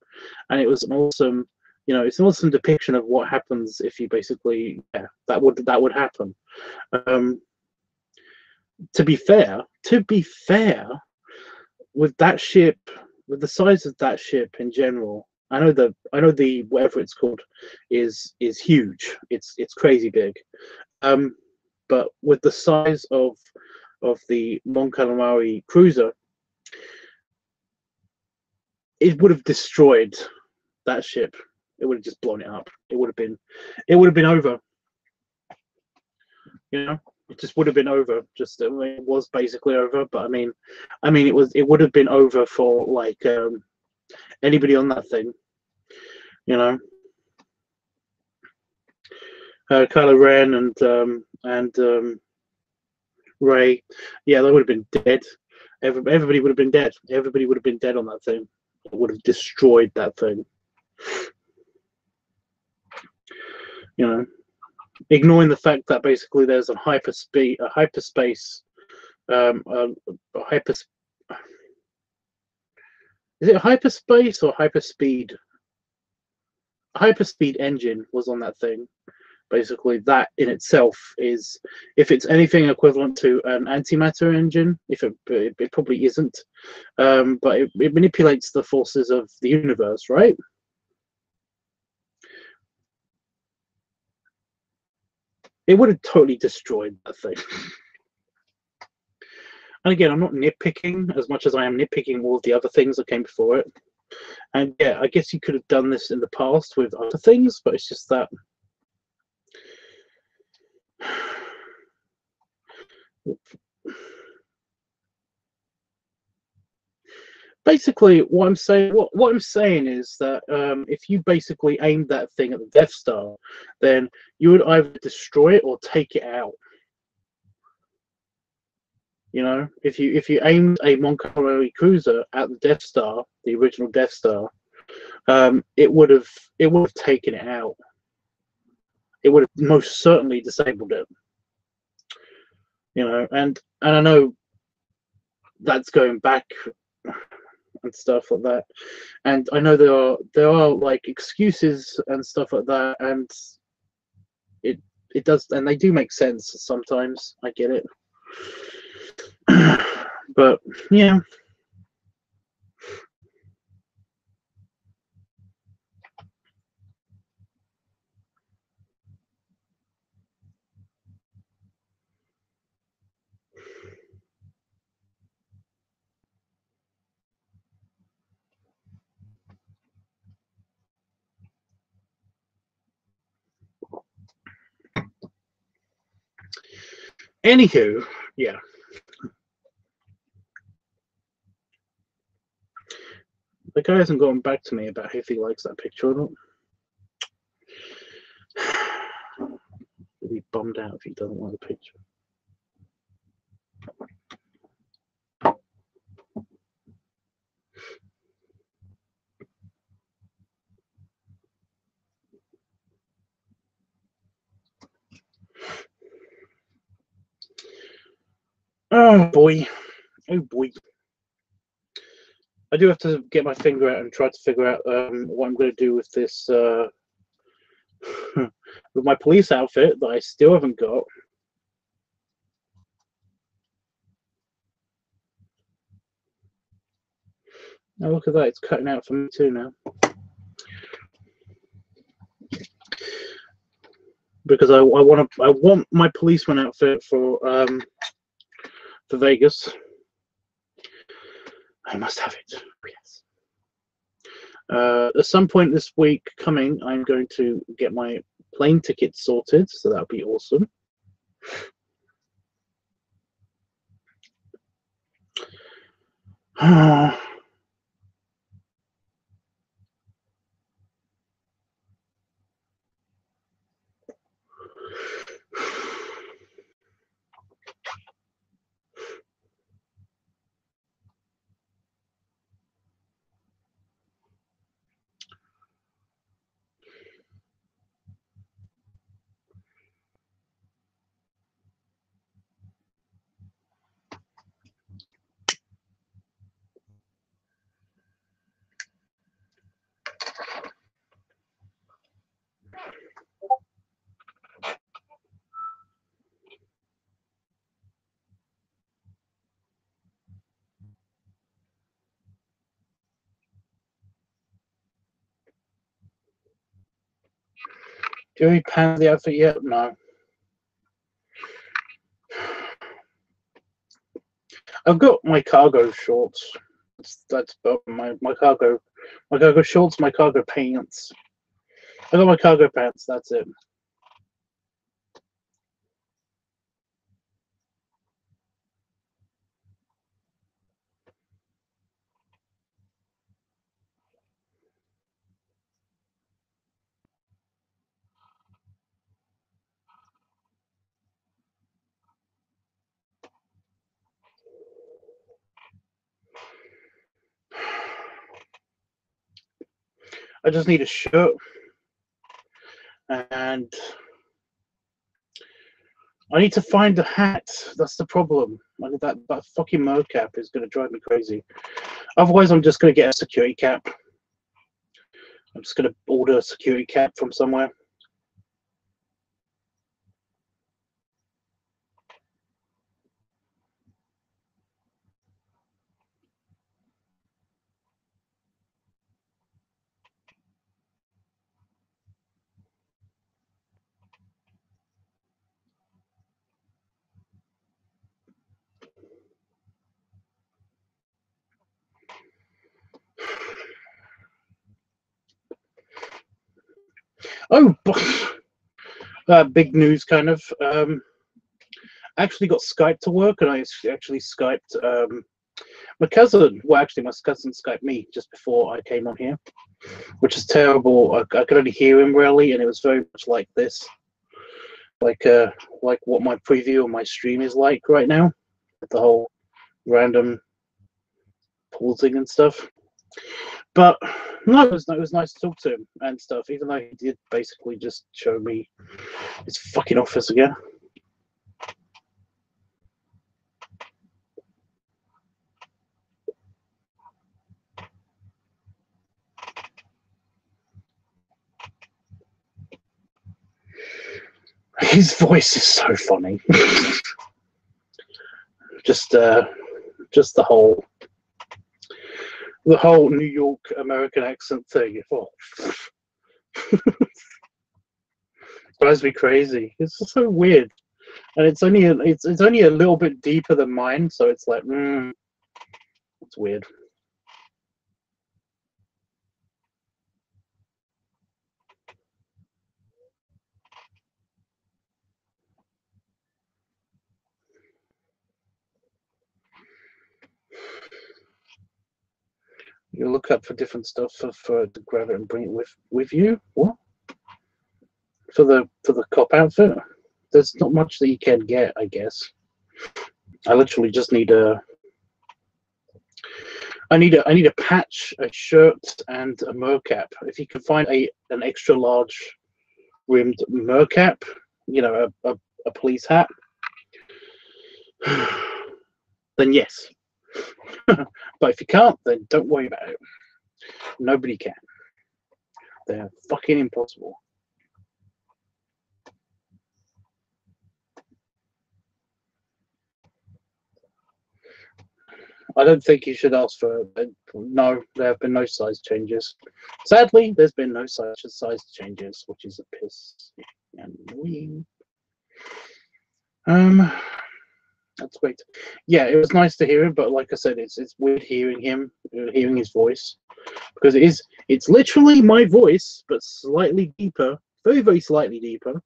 and it was an awesome. It's an awesome depiction of what happens if you basically. Yeah, that would happen. To be fair, with that ship, with the size of that ship in general, I know the whatever it's called is huge. It's crazy big. But with the size of the Mon Calamari cruiser, it would have destroyed that ship. It would have just blown it up. It would have been over. It just would have been over. Just it was basically over. But I mean, it would have been over for like anybody on that thing. Kylo Ren and Ray, yeah, they would have been dead. Everybody would have been dead. Everybody would have been dead on that thing. It would have destroyed that thing. Ignoring the fact that basically there's a hyperspace, is it hyperspace or hyperspeed? A hyperspeed engine was on that thing. Basically, that in itself is, if it's anything equivalent to an antimatter engine, if it probably isn't, but it manipulates the forces of the universe, right? It would have totally destroyed that thing. And again, I'm not nitpicking as much as I am nitpicking all of the other things that came before it. And yeah, I guess you could have done this in the past with other things, but it's just that. Basically, what I'm saying is that if you basically aimed that thing at the Death Star, then you would either destroy it or take it out. If you aimed a Mon Calamari cruiser at the Death Star, the original Death Star, it would have taken it out. It would have most certainly disabled it. And I know that's going back and stuff like that, and I know there are like excuses and stuff like that, and it does, and they do make sense sometimes. I get it. But yeah. Anywho, yeah. The guy hasn't gotten back to me about if he likes that picture or not. He'll be bummed out if he doesn't like the picture. Oh boy. Oh boy. I do have to get my finger out and try to figure out what I'm going to do with this, with my police outfit that I still haven't got. Oh, look at that. It's cutting out for me too now. because I want my policeman outfit for Vegas. I must have it. Yes. At some point this week coming, I'm going to get my plane ticket sorted, so that'll be awesome. Do you have any pants the outfit yet? No. I've got my cargo shorts. That's my cargo shorts, my cargo pants. I got my cargo pants. That's it. I just need a shirt, and I need to find a hat. That's the problem. That fucking mocap is going to drive me crazy. Otherwise, I'm just going to get a security cap. I'm just going to order a security cap from somewhere. Oh, big news, kind of. I actually got Skype to work, and I actually Skyped my cousin. Well, actually, my cousin Skyped me just before I came on here, which is terrible. I could only hear him really, and it was very much like this, like what my preview of my stream is like right now, with the whole random pausing and stuff. But no, it was nice to talk to him and stuff, even though he did basically just show me his fucking office again. His voice is so funny. just the whole New York American accent thing. Oh. Drives me crazy. It's just so weird, and it's only a little bit deeper than mine, so it's like, it's weird. You look up for different stuff for to grab it and bring it with you. What? For the cop outfit? There's not much that you can get, I guess. I literally just need a patch, a shirt, and a mercap. If you can find an extra large rimmed mercap, you know, a police hat, then yes. But if you can't, then don't worry about it. Nobody can. They're fucking impossible. I don't think you should ask for. No, there have been no size changes. Sadly, there's been no size changes, which is a piss. Annoying. That's great. Yeah, it was nice to hear him, but like I said, it's weird hearing him, hearing his voice, because it's literally my voice, but slightly deeper, very very slightly deeper,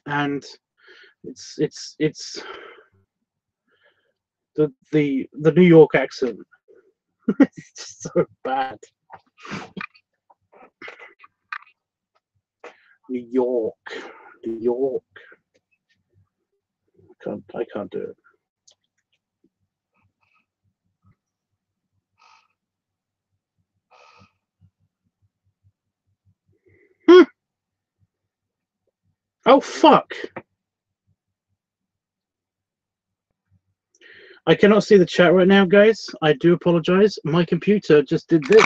and it's the New York accent. It's just so bad. New York, New York. I can't do it. Oh fuck! I cannot see the chat right now, guys. I do apologize. My computer just did this.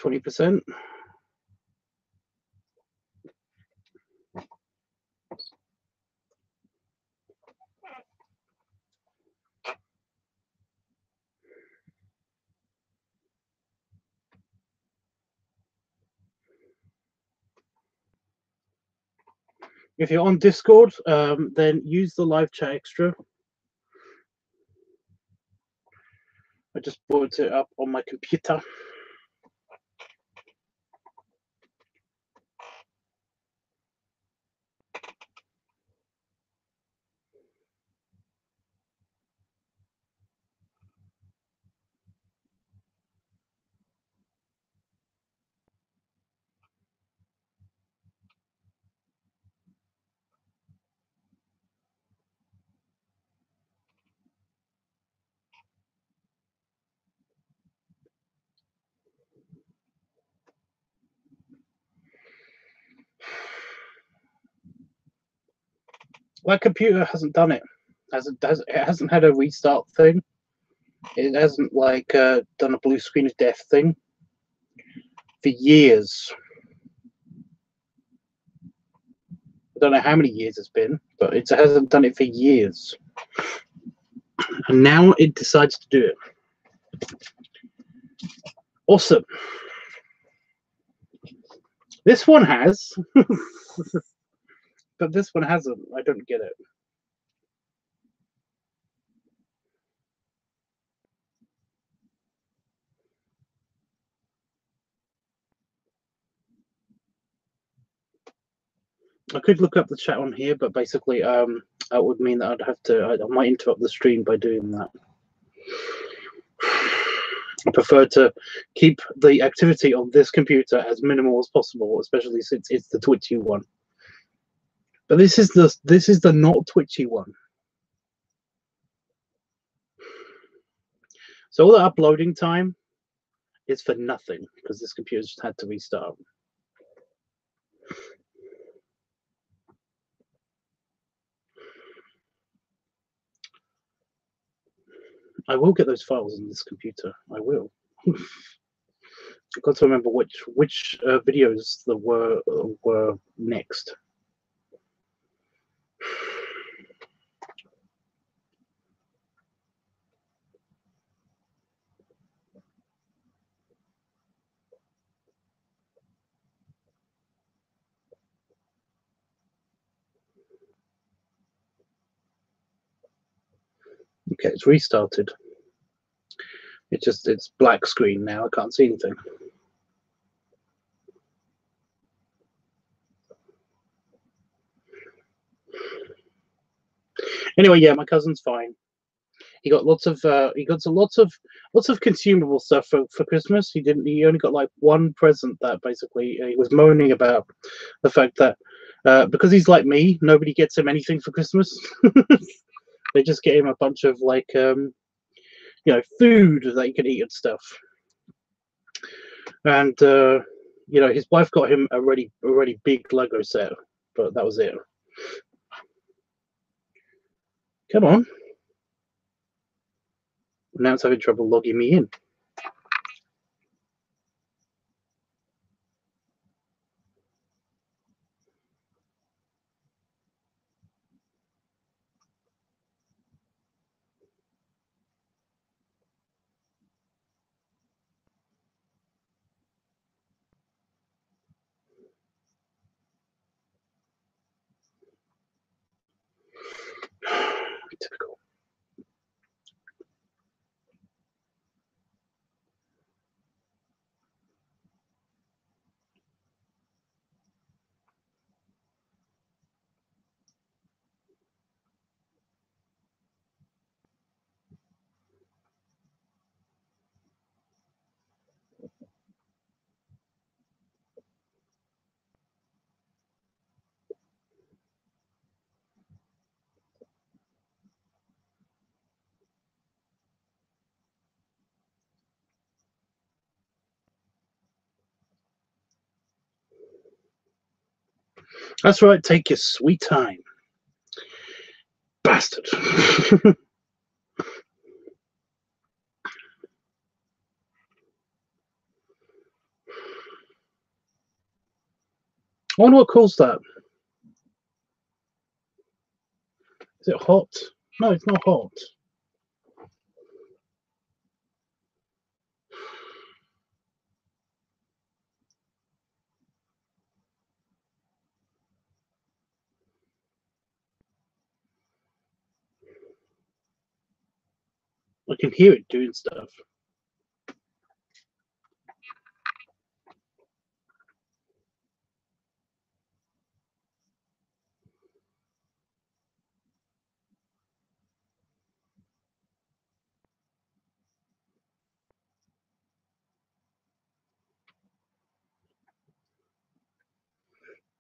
%. If you're on Discord, then use the live chat extra. I just brought it up on my computer. That computer hasn't done it. It hasn't had a restart thing. It hasn't like done a blue screen of death thing for years. I don't know how many years it's been, but it hasn't done it for years. And now it decides to do it. Awesome. This one has, but this one hasn't. I don't get it. I could look up the chat on here, but basically, that would mean that I'd have to. I might interrupt the stream by doing that. I prefer to keep the activity on this computer as minimal as possible, especially since it's the twitchy one. But this is the not twitchy one. So all the uploading time is for nothing because this computer just had to restart. I will get those files on this computer. I will. I've got to remember which videos there were next. Okay, it's restarted. It's black screen now. I can't see anything. Anyway, yeah, my cousin's fine. He got lots of consumable stuff for Christmas. He only got like one present that basically he was moaning about the fact that because he's like me, nobody gets him anything for Christmas. They just get him a bunch of like food that he can eat and stuff. And his wife got him a really big Lego set, but that was it. Come on. Now it's having trouble logging me in. Typical. That's right, take your sweet time. Bastard. I wonder what caused that. Is it hot? No, it's not hot. I can hear it doing stuff.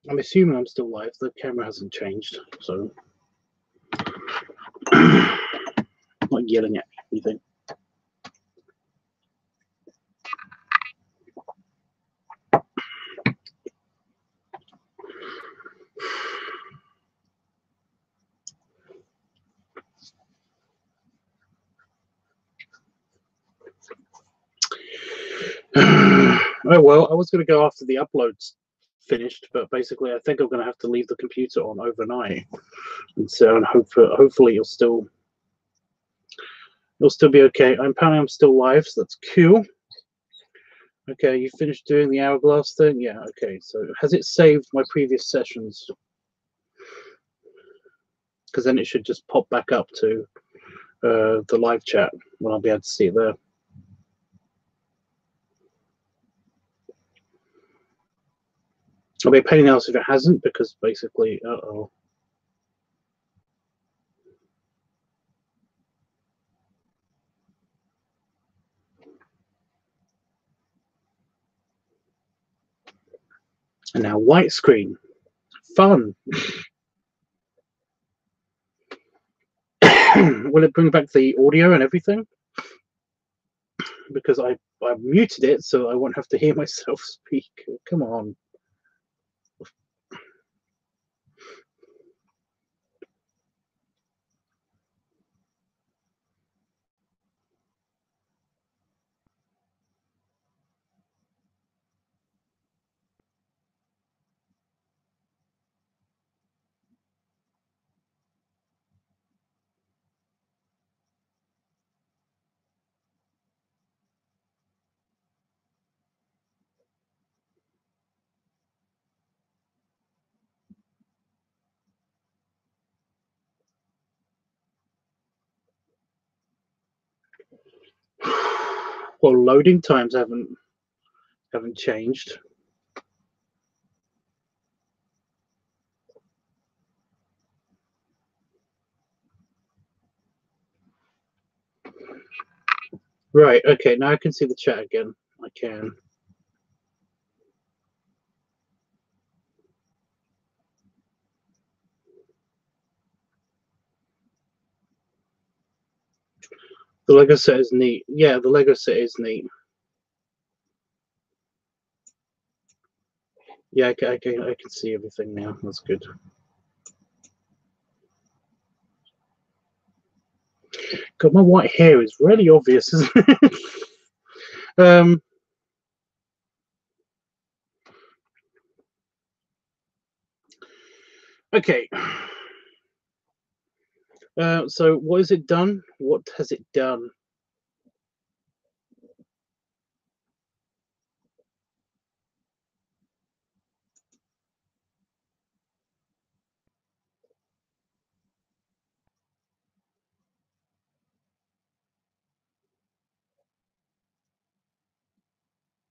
I'm assuming I'm still live. The camera hasn't changed, so I'm not yelling at anything. Oh well, I was going to go after the uploads finished, but basically I think I'm going to have to leave the computer on overnight, and so and hopefully you'll still be okay. I'm planning I'm still live, so that's cool. Okay, you finished doing the hourglass thing? Yeah, okay. So has it saved my previous sessions? Because then it should just pop back up to the live chat when I'll be able to see it there. I'll be a pain in the ass if it hasn't, because basically, uh-oh. And now white screen. Fun. Will it bring back the audio and everything? Because I muted it so I won't have to hear myself speak. Come on. Well, loading times haven't changed. Right, okay, now I can see the chat again. I can. The Lego set is neat. Yeah, the Lego set is neat. Yeah, I can see everything now. That's good. God, my white hair is really obvious, isn't it? Okay. So what has it done? What has it done?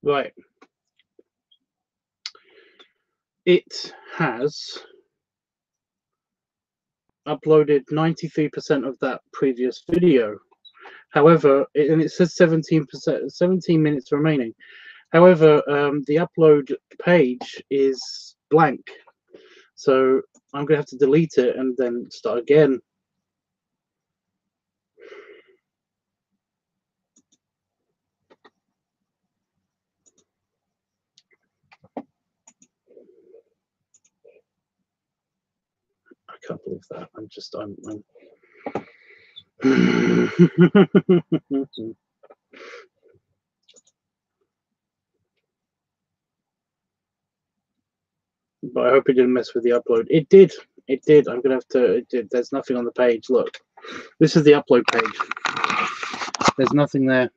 Right. It has uploaded 93% of that previous video. However, and it says 17%, 17 minutes remaining. However, the upload page is blank. So I'm going to have to delete it and then start again. I can't believe that. I'm But I hope it didn't mess with the upload. It did. It did. I'm going to have to. It did. There's nothing on the page. Look. This is the upload page. There's nothing there.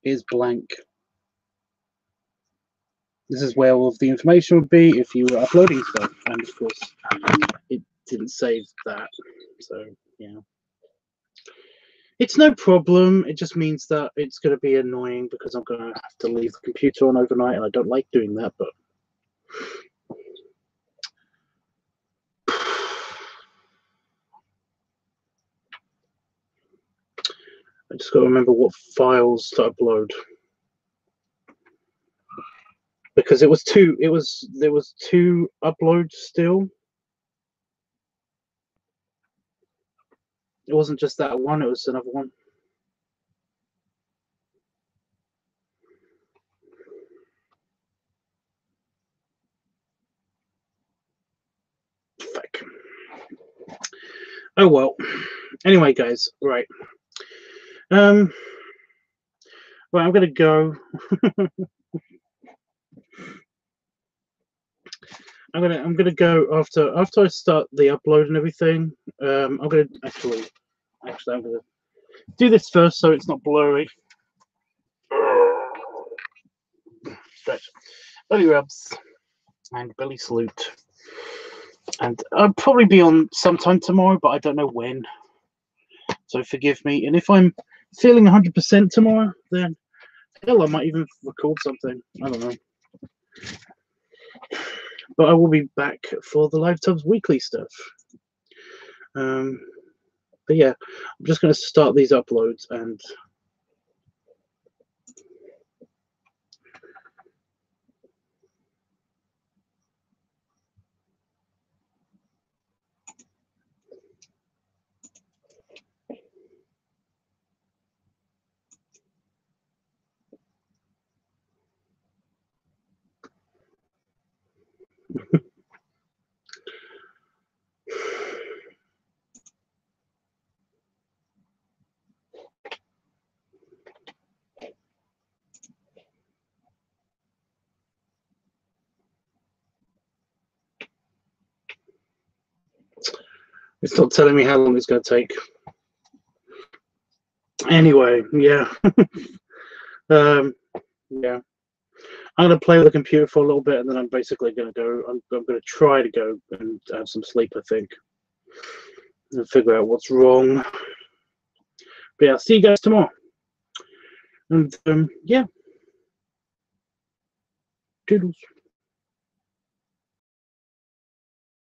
It's blank. This is where all of the information would be if you were uploading stuff. And of course, it didn't save that. So, yeah. It's no problem. It just means that it's going to be annoying because I'm going to have to leave the computer on overnight, and I don't like doing that, but I just got to remember what files to upload. Because there was two uploads still. It wasn't just that one, it was another one. Fuck. Oh well. Anyway, guys, right. Right, I'm gonna go. I'm gonna go after I start the upload and everything. I'm gonna actually I'm gonna do this first so it's not blurry. Stretch. Belly rubs and belly salute. And I'll probably be on sometime tomorrow, but I don't know when. So forgive me. And if I'm feeling 100% tomorrow, then hell, I might even record something. I don't know. But I will be back for the LiveTubs weekly stuff. But yeah, I'm just going to start these uploads and it's not telling me how long it's going to take. Anyway, yeah. Yeah. I'm going to play with the computer for a little bit, and then I'm basically going to go. I'm going to try to go and have some sleep, I think, and figure out what's wrong. But yeah, I'll see you guys tomorrow. And yeah, toodles.